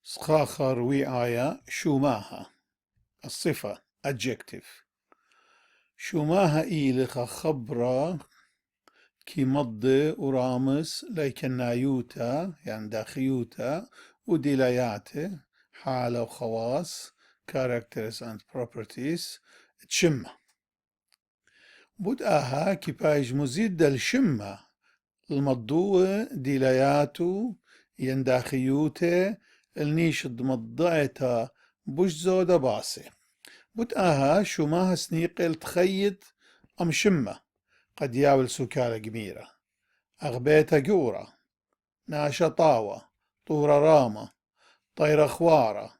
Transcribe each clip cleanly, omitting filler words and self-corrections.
سخاخر وعاية شوماها الصفة adjective شوماها إيلخ خبرة كي مضي ورامس ليكنايوتا يعني داخيوتا وديلاياته حالة وخواص characters and properties تشمة بدأها كي بايج مزيد الشمة المضوء ديلاياتو ينداخيوته النيش مضعتا بوش زودة باسي بدأها شوماها سنيقل تخيط أم شمة قد ياول سكالة جميرة أغبيتا جورة ناشا طاوة طورة رامة طيرة خوارة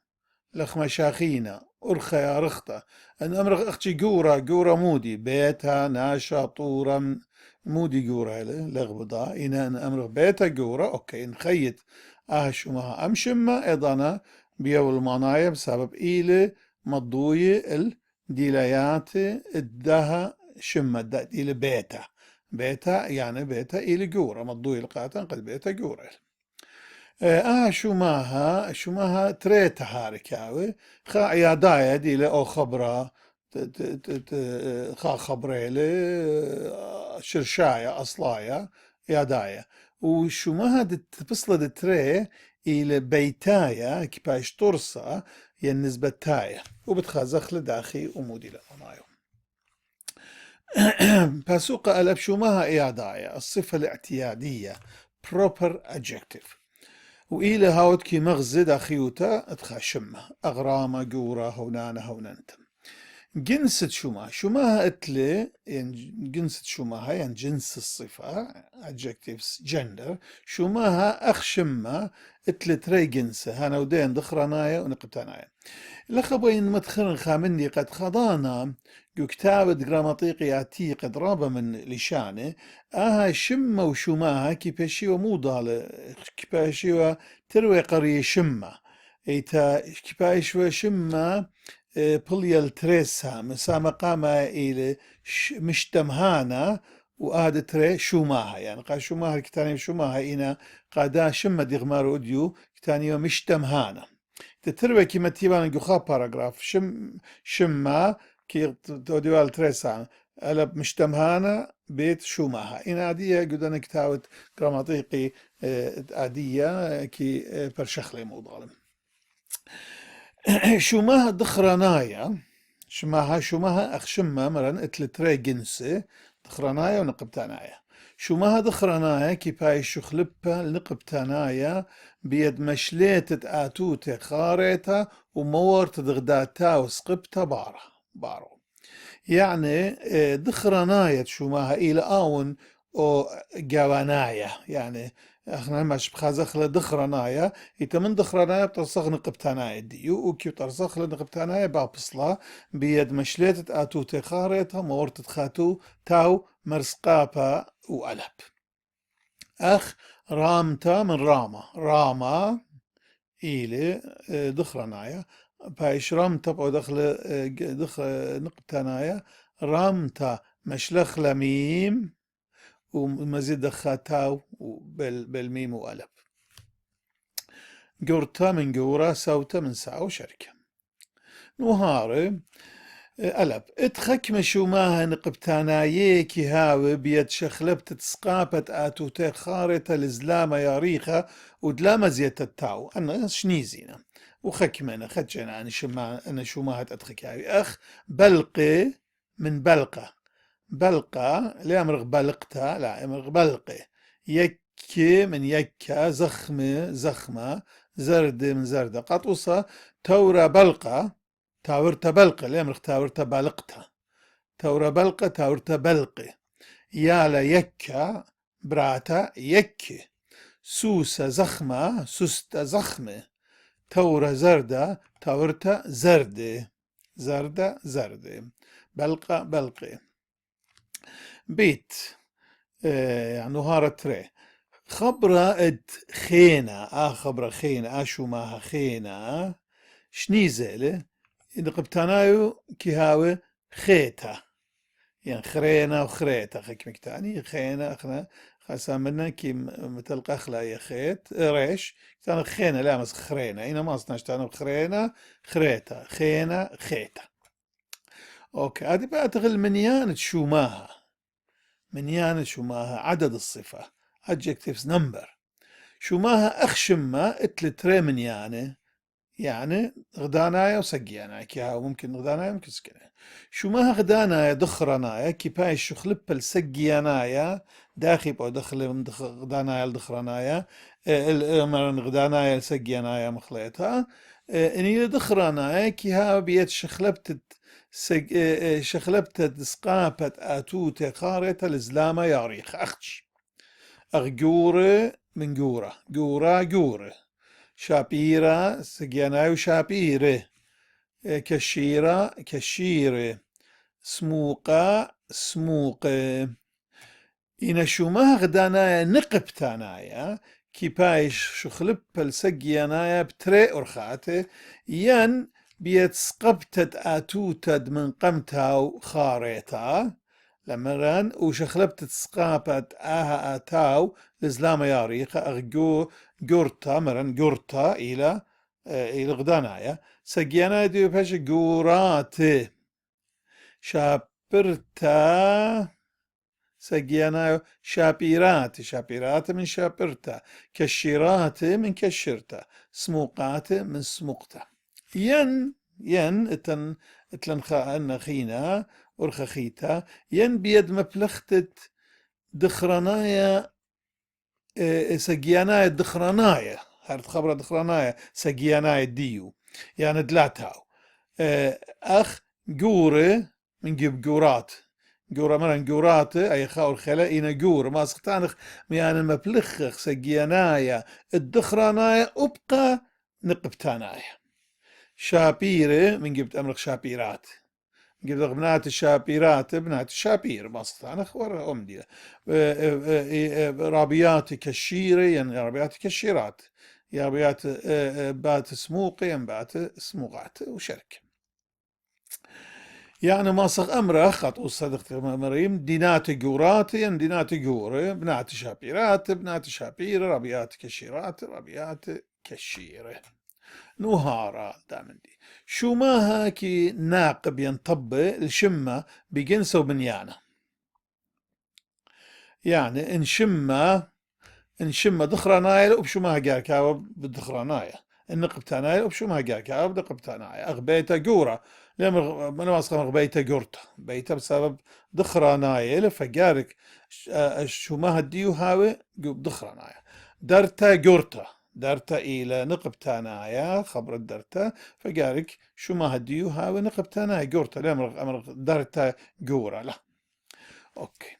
لخمة شاخينة أرخى يا رخطة أن أمرخ أختي جورة مودي بيتها ناشا طورة مودي جورة لغبضة إنا أن أمرخ بيتها جورة أوكي نخيط شمها أمشمة أيضا بيو المنايا بسبب إيلي مضوية الديلايات الدها شمة إلى بيتا يعني بيتا إلى جورة مضوي القاتن قد بيتا جورة شو ماها تريتا هاركاوي خا عيادايا دي أو خبرة خا خبريلي شرشايا أصلايا يادايا وشو ماها تبصل تري إلى بيتايا كيباش ترصى النسبة تايا وبتخزخ لداخي ومودي لأنايو باسوقة ألب شو ماها إيادايا الصفة الاعتيادية proper adjective وإلى هاوت كي مغزي داخيوتا اتخاشمة أغرامة جورة هونانا هونانتا جنسة شوماها اتلي يعني جنسة شوماها يعني جنس الصفة adjectives gender شوماها أخشمة اتلي تري جنسة هانا ودين دخرانايا ونقبتانايا لخبين مدخرن خامني قد خضانا كتابة جراماتيقي آتي قد رابا من لشانه شمة وشماها كيباشيوا مو ضال كيباشيوا تروي قرية شمة ايتا كيباشيوا شمة بليا التريسا مسامة قاما إلى مشتمهانا وآد تري شوماها يعني قا شوماها كتاني شوماها إنا قادا شمة ديغمار أوديو كتاني مشتمهانا تتروي كيما تيبان جوخا باراجراف شما كي توديوال تريسان ألب مشتمهانا بيت شوماها إن عادية جدا كتاوت جراماتيقي عادية كي برشخلي موضوع شوماها دخرانايا شوماها أخشمة مرن اتلتري جنسي دخرانايا ونقبتانايا شوماها دخرانايا كي باي شخلبها لنقبتانايا بيد مشليت آتوتي خاريتا ومورت دغداتا وسقبتا بارو يعني دخرانايا شوماها إلى آون أو جوانايا يعني احنا مش بخازخ لدخرنايا إذا من دخرنايا بترسخ نقبتنايا ديو وكي بترسخ لنقبتنايا بابصلا بيد مشليت آتو تخاريتها مورت خاتو تاو مرسقابا وألب رامتا من راما إيلي دخرنايا بايش رامتا بقو دخل نقبتنايا رامتا مشلخ لميم ومزيد خاتاو بالميم وألب قرتا من قورة سوتا من ساو شركة نوهاري ألب اتخك مشوماها نقبتانايي كي هاوي بيد شخلبت تسقابت آتوتي خارطة لزلامة ياريخة ودلامة زيت التاو أنا شنيزينا وخك منا خدشنا أنا شوماها أتخك هاوي بلقي من بلقة لا أمرغ بلقتا لا أمرغ بلقي يكي من يكا زخمة زرد من زردة قطوصة تورا بلقة تاورتا بلقة لا أمرغ تاورتا بلقتا تورا بلقة تاورتا بلقي يالا يكا براتا يكي سوسة زخمة سوستا زخمة تورا زردة تاورتا زردة زردة بلقة بلقي بيت يعني نهارة تري خبرة خينة خبرة خينة شو ماها خينة شنيزة إن قبتنايو كهاوي خيتا يعني خرينا وخريتا خيك مكتاني خينا خاصة منا كي مثل قخلة يا خيت ريش كان خينا لا مس خرينا هنا ما صنعش تانا خرينا خريتا خينا خيتا. اوكي هذه بقى تغل منيان تشوماها، منيان شوماها عدد الصفة adjectives number. شوماها أخشمة اتلتري منيانة يعني غدانايا وسقيانايا كيها ممكن غدانايا ممكن سكنايا. شوماها غدانايا دخرنايا كي باي شخلب السقيانايا داخل بو دخل غدانايا الدخرنايا مرن غدانايا السقيانايا مخليتها اني دخرنايا كيها بيت شخلبت شخلبت سقابت اتوت خارت الزلامة ياريخ اختش اغجورة من جورة جورة جورة شابيرة سجينايو شابيرة كشيرة كشيرة سموقة سموقة. إنا شومها غدانايا نقبتانايا كي بايش شخلب السجينايا بتري أرخاتي ين بيت سقبتت آتوتد من قمتها خاريتا لمران وشخلبت تسقابت آها آتاو لزلام ياريخ أغجو جورتا مرن جورتا إلى غدانايا سجينايا ديو باش جورات شابرتا سجينايو شابيرات شابيرات من شابرتا كشيرات من كشرتا سموقات من سموقتا. ين اتلنخا النخينا ورخخيتا ين بيد مبلختت دخرنايا سجينايا دخرنايا هارت خبر دخرنايا سجينايا ديو يعني دلاتاو اخ جورة من جيب جورات جورة مرن جورات اي خاور خلا اينا جور ما سختانخ يعني مبلخخ سجينايا الدخرنايا ابقى نقبتانايا. شابيرة من جبت امرخ شابيرات جبت بنات الشابيرات بنات الشابير ما سختانخ ورا امدي رابيات كشيرة يعني رابيات كشيرات رابيات بات سموقي يعني بات سموقات وشركة. يعني ما صغ أمره خط صدقت مريم دينات جورات يعني دينات جورة بنات شابيرات بنات شابيرة ربيات كشيرات ربيات كشيرة. نهارا دائما دي شو ماها كي ناقب ينطب الشمة بجنسه وبنيانه يعني انشمة دخرانايا وبشو ما قال كاوب بالدخرانايا النقب تانايا وبشو ما قال كاوب نقب تانايا اغبيتا جورا لما من واسخه اغبيتا جورتا بيتا بسبب دخرانايا فقارك شو ما هديو هاوي دخرانايا درتا جورتا درتا الى نقب تانايا خبر الدرتا فقارك شو ما هديو هاوي نقب تانايا جورتا لما امر درتا جورا لا اوكي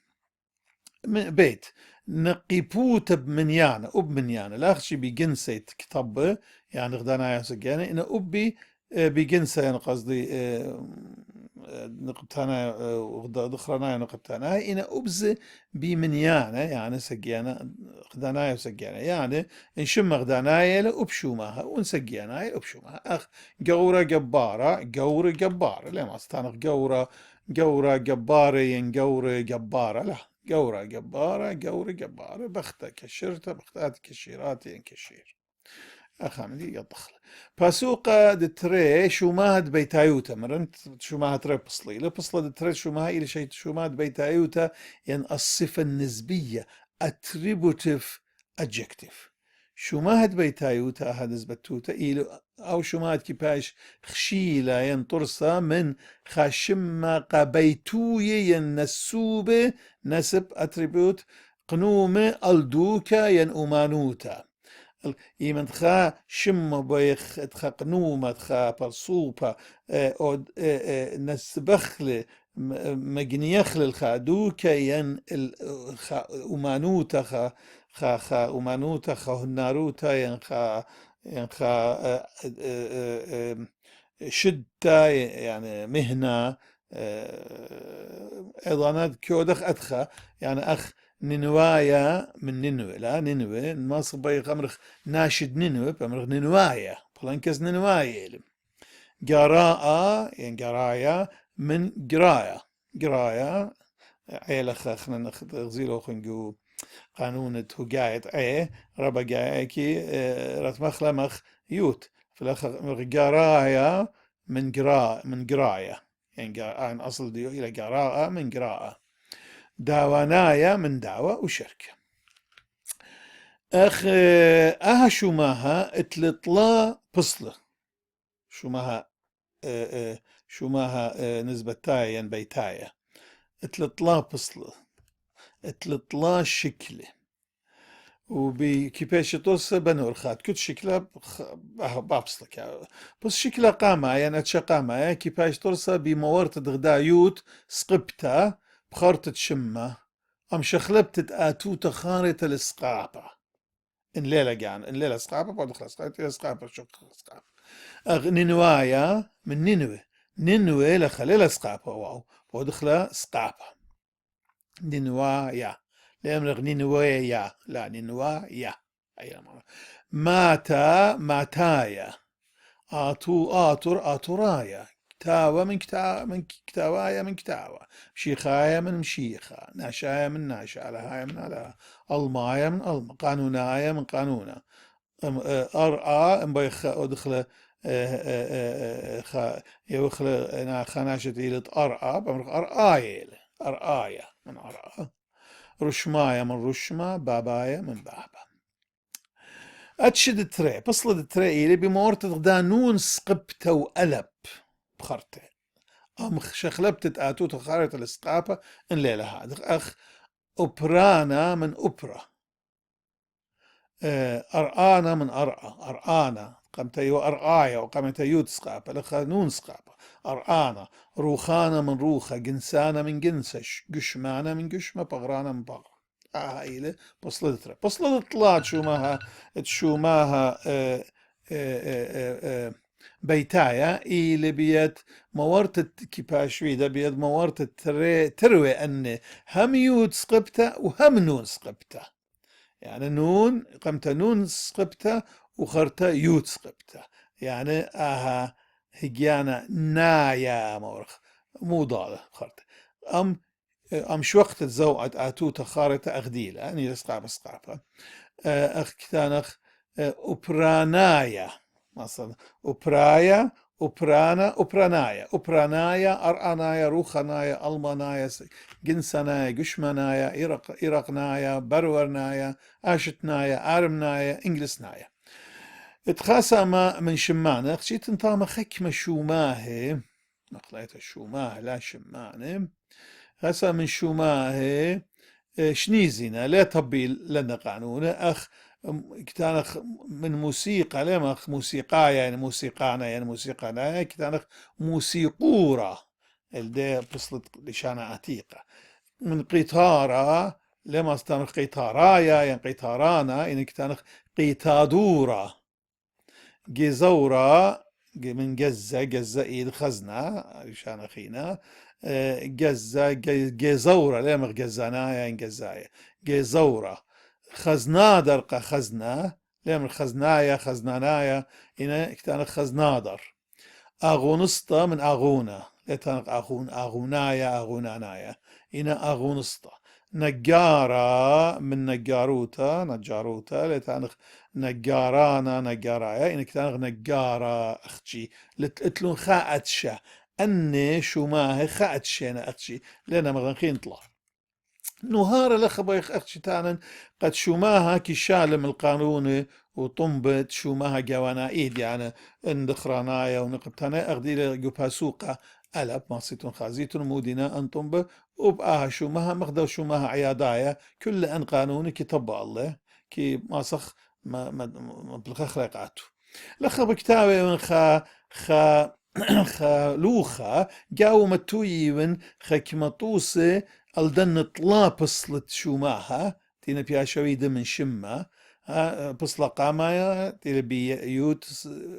بيت نقيبوت بمنيانة وبمنيانة لاخشي بجنسيت كتب يعني غدانا يا سجانة إن أبي بجنسة يعني قصدي نقبتانا دخرنا نقبتانا إن أبز بمنيانة يعني سجانة غدانا يا سجانة يعني نشم غدانا لأبشومها ونسجانة لأبشومها أخ جورة جبارة جورة جبارة لما استانق جورة جبارة ين جورة جبارة لا جورة جبارة جورة جبارة بختة كشرتة بختات كشيرات ين كشير أخامدي يضخل باسوقة دتري شوماهد بيتايوتا مرنت شوماهد تري بصلة دتري شوماها إلى شيء شوماهد بيتايوتا ين الصفة النسبية attributive adjective شوماهد بيتايوتا هذا زبتوتا إلى أو شوماهد كيباش خشيلة ين طرسة من خاشمة قبيتوية ين نسوبة نسب attribute قنومة الدوكا ين أمانوتا يمن خا شم بيخ تخا قنومة تخا برصوبة او نسبخل مجنيخل الخادوكا ين أمانوتا خا أمانوتا خا هناروتا ين خا شدة يعني مهنة أيضا كودخ أدخى يعني أخ ننوايا من ننوي لا ننوي ما صبي أمرخ ناشد ننوي بأمرخ ننوايا بلانكز ننوايا قراءة يعني قرايا من قراية قراية عيلة خنا نغزيلو خنجو قانون هجاية ربا جايكي رتمخ لمخ يوت في الأخر قراية من قراية يعني عن أصل ديو إلى قراءة من قراءة داوانايا من دعوة وشركة أها شوماها اتلطلا بصلة شوماها شوماها نسبة تايا بيتايا اتلطلا بصلة اتلطلا شكله وبكيفاش توصل بنور خات كنت شكلها بابصلك بس شكلها قامة يعني اتشا قامة كيفاش توصل بمورت غدا يوت سقبتا بخارطة شمة ام شخلبت اتوتا خارطة السقابة ان ليلة يعني ان ليلة سقابة بعد خلاص خارطة سقابة شو سقابة نينوايا من نينوي نينوي لخليلة سقابة واو بعد خلا سقابة نينوايا لأمر نينويا لا نينوايا أي ماتا ماتايا آتر آترايا كتاوة من كتاوايا من كتاوة مشيخايا من مشيخة ناشايا من ناشا لهايا من لها المايا من الم قانونايا من قانونا أرآ بيخ أدخل يوخل أنا خناشة إلى أرآ بمرق أرآيا أرآيا من أرآ رشمايا من رشمة بابايا من بابا أتشد تري بصلد تري إلي بمورت غدا نون سقبته وألب بخرته أم شخلبت آتوت خارطة السقابة إن ليلة هذا أخ أوبرانا من أوبرا أرآنا من أرآ أرآنا قمت يو أرآيا وقمت يود سقابة لخا نون سقابة أرآنا روخانا من روخة جنسانا من جنسش قشمانا من قشمة بغرانا من بغر هايلة بصلت طلعت شو ماها بيتايا إلي بيت مورت كيباش ويدا بيد مورت تروي أن هم يود سقبته وهم نون سقبته يعني نون قمت نون سقبته وخرته يود سقبته يعني هجيانا نايا مورخ مو ضالة خرته أم شوقت الزوعة آتوتا خارطة أغديلة يعني سقابة أخ كتانخ أوبرانايا مثلا أوبرايا أوبرانايا أرأنايا روخنايا ألمانايا جنسنايا قشمنايا إرقنايا برورنايا آشتنايا آرمنايا إنجلسنايا اتخاسما من شمانة خشيت انطامة خكمة شوماهي نقليت الشوماه لا شمانة هسا من شوماهي شنيزنا لا طبيل لنا قانون أخ كتانخ من موسيقى لما أخ موسيقايا يعني موسيقانا يعني موسيقانا كتانخ موسيقورة الدي بصلت لشانة عتيقة من قيطارة لما استانخ قيطارايا يعني قيطارانا يعني كتانخ قيتادورة جيزورة من جزة إيد خزنة لشانة خينا جزة جزورة لما جزانايا يعني جزايا جزورة خزنادر خزنة لما خزنايا خزنانايا هنا كتان خزنادر أغونستا من أغونا لتان أغونايا أغونانايا هنا أغونستا نجارة من نجاروتا لتان نجارانا نجارايا هنا كتان نجارة أختشي لتلون خاءتشا أني شو ماهي خاءتشينا أختشي لنا مغنخين طلع نهار لخبيخ أختشتانا قد شوماها كشالم القانون وطنبت شوماها جوانا إيد يعني اندخرانايا ونقبتانا أغدي لقبها سوقة ألب ماسيتون خازيتون مودنا أنطنب وبآها شوماها مخدو شوماها عيادايا كل أن قانون كتب الله كي ماسخ ما بلغ خلقاته لخب كتابي من خلوخة جاو متويبن خكمطوسة الدن طلا بصلت شوماها تينا بياشويد من شمة بصلة قامايا تينا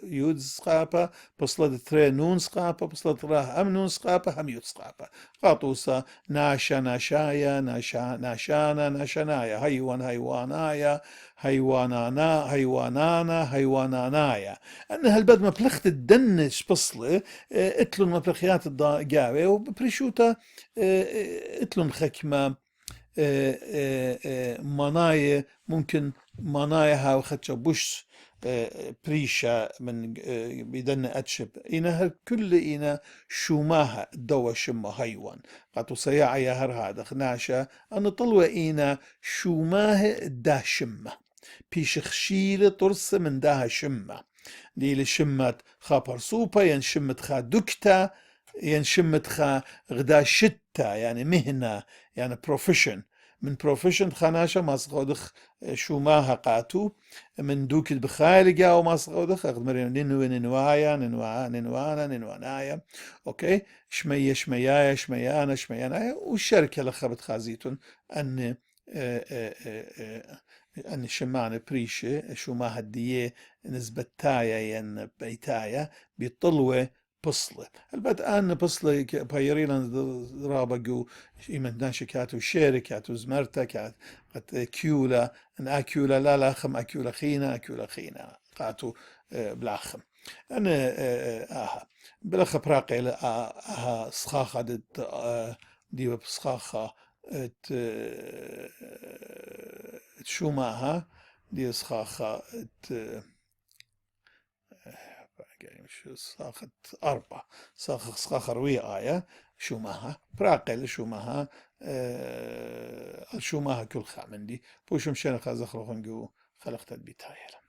يود سقابة بصلة تري نون سقابة بصلة راه نون سقابة هم يود سقابة قاطوسة ناشايا ناشانا ناشنايا هيوانايا هيوانانايا أن هالبد ما بلخت الدنش بصلة اتلون ما بلخيات الضاقاوي وبريشوتا اتلون خكمة مناية ممكن منايها وخدش بوش بريشة من بيدنا أتشب إنا كل إنا شوماها دوا شما هيوان قاتو سياعة يهر هذا خناشة أن طلوة إنا شوماه دا شمة بيش خشيلة طرس من داها شمة دي شمت خا برسوبة ين شمت خا دكتا ين شمت خا غدا شتا يعني مهنة يعني بروفيشن من بروفيشن خناشة ما صغودخ شوماها قاتو من دوك بخالقة وما صغودخ أغدمرين ننوايا ننوانايا أوكي شميايا شميانا والشركة لخبت خازيتون أن أن شمان بريشة شوماها الديه نسبة تايا ين بيتايا بيطلوه بصلة البد أن بصلة بايريلان رابقو إيمن ناشي كاتو شيري كاتو زمرتا كات كيولا أن أكيولا لا خم أكيولا خينا قاتو بلاخم أنا بلخ براقي صخاخة دي بصخاخة شوماها دي صخاخة صاخت أربع صاخ روية آية شوماها براقل شوماها شوماها كل خامندي بوشم شنخ زخرفنجو خلقت البيتايل